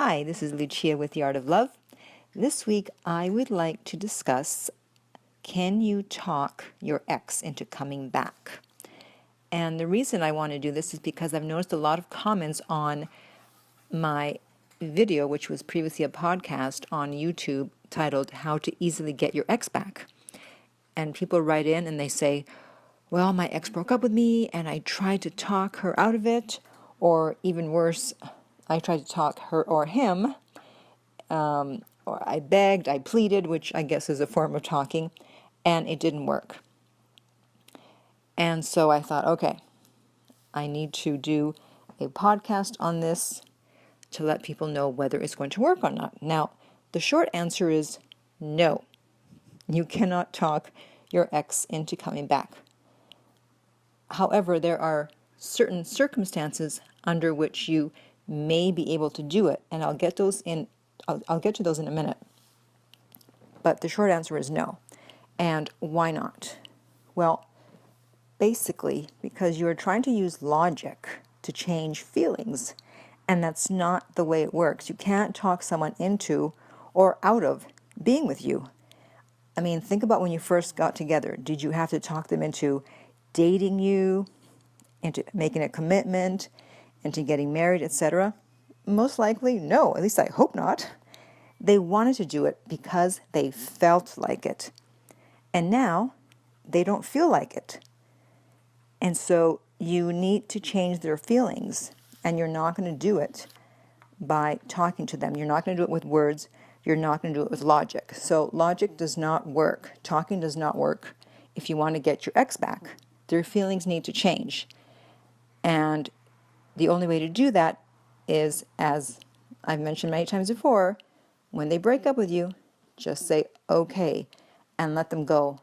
Hi, this is Lucia with The Art of Love. This week I would like to discuss, can you talk your ex into coming back? And the reason I want to do this is because I've noticed a lot of comments on my video, which was previously a podcast on YouTube titled How to Easily Get Your Ex Back. And people write in and they say, well, my ex broke up with me and I tried to talk her out of it, or even worse, I tried to talk her or him, or I begged, I pleaded, which I guess is a form of talking, and it didn't work. And so I thought, okay, I need to do a podcast on this to let people know whether it's going to work or not. Now, the short answer is no. You cannot talk your ex into coming back. However, there are certain circumstances under which you may be able to do it, and I'll get to those in a minute. But the short answer is no. And why not? Well, basically because you're trying to use logic to change feelings, and that's not the way it works. You can't talk someone into or out of being with you. I mean, think about when you first got together. Did you have to talk them into dating you, into making a commitment, into getting married, etc.? Most likely, no. At least I hope not. They wanted to do it because they felt like it. And now they don't feel like it. And so you need to change their feelings. And you're not going to do it by talking to them. You're not going to do it with words. You're not going to do it with logic. So logic does not work. Talking does not work if you want to get your ex back. Their feelings need to change. And the only way to do that is, as I've mentioned many times before, when they break up with you, just say okay and let them go.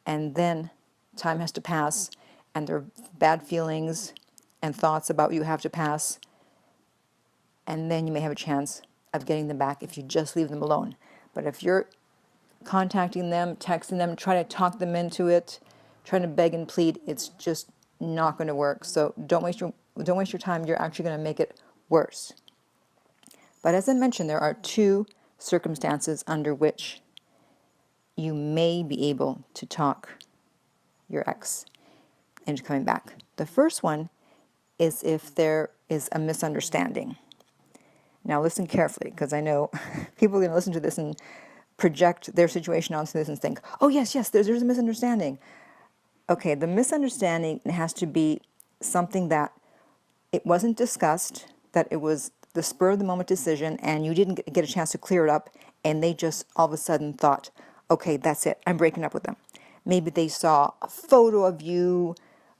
And then time has to pass, and their bad feelings and thoughts about you have to pass, and then you may have a chance of getting them back if you just leave them alone. But if you're contacting them, texting them, trying to talk them into it, trying to beg and plead, it's just not going to work. So don't waste your time. You're actually going to make it worse. But as I mentioned, there are two circumstances under which you may be able to talk your ex into coming back. The first one is if there is a misunderstanding. Now listen carefully, because I know people are going to listen to this and project their situation onto this and think, oh yes, there's a misunderstanding. Okay, the misunderstanding has to be something that it wasn't discussed, that it was the spur of the moment decision, and you didn't get a chance to clear it up, and they just all of a sudden thought, okay, that's it, I'm breaking up with them. Maybe they saw a photo of you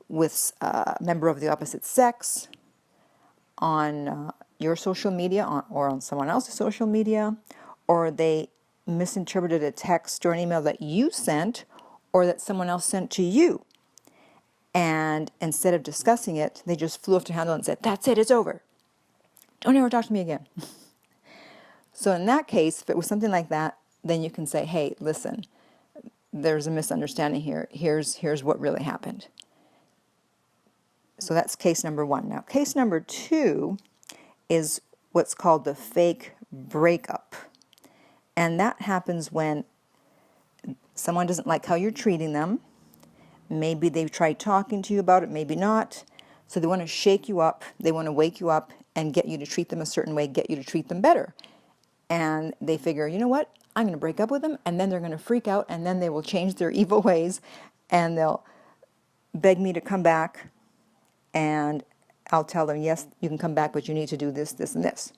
with a member of the opposite sex on your social media or on someone else's social media, or they misinterpreted a text or an email that you sent or that someone else sent to you. And instead of discussing it, they just flew off the handle and said, that's it, it's over. Don't ever talk to me again. So in that case, if it was something like that, then you can say, hey, listen, there's a misunderstanding here. Here's what really happened. So that's case number one. Now, case number two is what's called the fake breakup. And that happens when someone doesn't like how you're treating them. Maybe they've tried talking to you about it, maybe not. So they want to shake you up. They want to wake you up and get you to treat them a certain way, get you to treat them better. And they figure, you know what? I'm going to break up with them, and then they're going to freak out, and then they will change their evil ways, and they'll beg me to come back, and I'll tell them, yes, you can come back, but you need to do this, this, and this.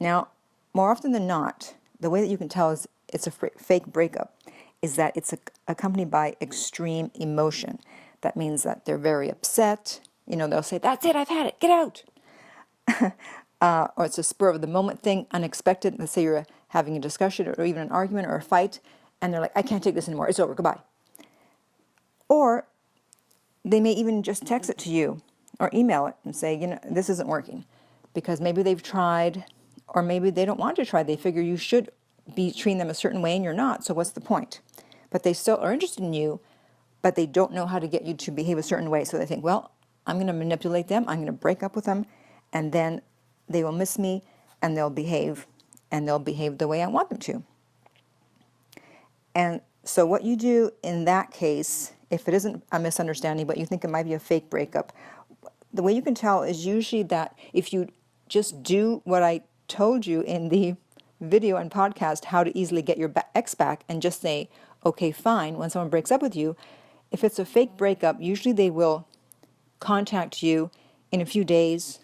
Now, more often than not, the way that you can tell is it's a fake breakup is that it's accompanied by extreme emotion. That means that they're very upset. You know, they'll say, that's it, I've had it, get out. Or it's a spur of the moment thing, unexpected. Let's say you're having a discussion or even an argument or a fight, and they're like, I can't take this anymore, it's over, goodbye. Or they may even just text it to you or email it and say, you know, this isn't working, because maybe they've tried, or maybe they don't want to try. They figure you should be treating them a certain way and you're not, so what's the point? But they still are interested in you, but they don't know how to get you to behave a certain way. So they think, well, I'm going to manipulate them, I'm going to break up with them, and then they will miss me, and they'll behave the way I want them to. And so what you do in that case, if it isn't a misunderstanding, but you think it might be a fake breakup, the way you can tell is usually that if you just do what I told you in the video and podcast, how to easily get your ex back, and just say, okay, fine, when someone breaks up with you, if it's a fake breakup, usually they will contact you in a few days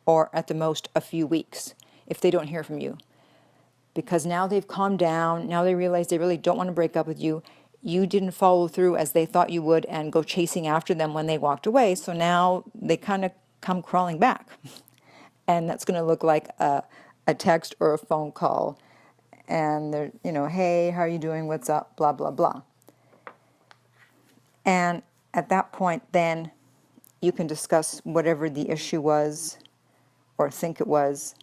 or at the most a few weeks if they don't hear from you. Because now they've calmed down, now they realize they really don't want to break up with you. You didn't follow through as they thought you would and go chasing after them when they walked away, so now they kind of come crawling back. And that's going to look like a text or a phone call. And they're, hey, how are you doing? What's up? Blah, blah, blah. And at that point, then you can discuss whatever the issue was or think it was,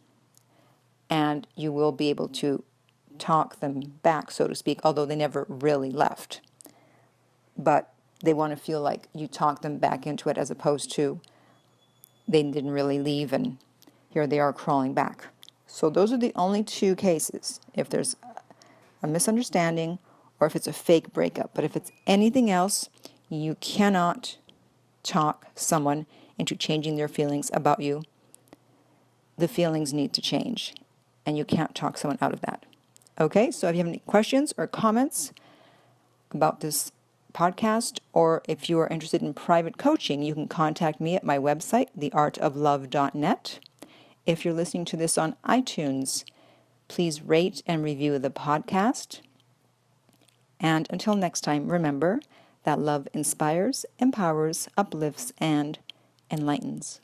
and you will be able to talk them back, so to speak, although they never really left. But they want to feel like you talked them back into it, as opposed to they didn't really leave and here they are crawling back. So those are the only two cases, if there's a misunderstanding or if it's a fake breakup. But if it's anything else, you cannot talk someone into changing their feelings about you. The feelings need to change, and you can't talk someone out of that. Okay, so if you have any questions or comments about this podcast, or if you are interested in private coaching, you can contact me at my website, theartoflove.net. If you're listening to this on iTunes, please rate and review the podcast. And until next time, remember that love inspires, empowers, uplifts, and enlightens.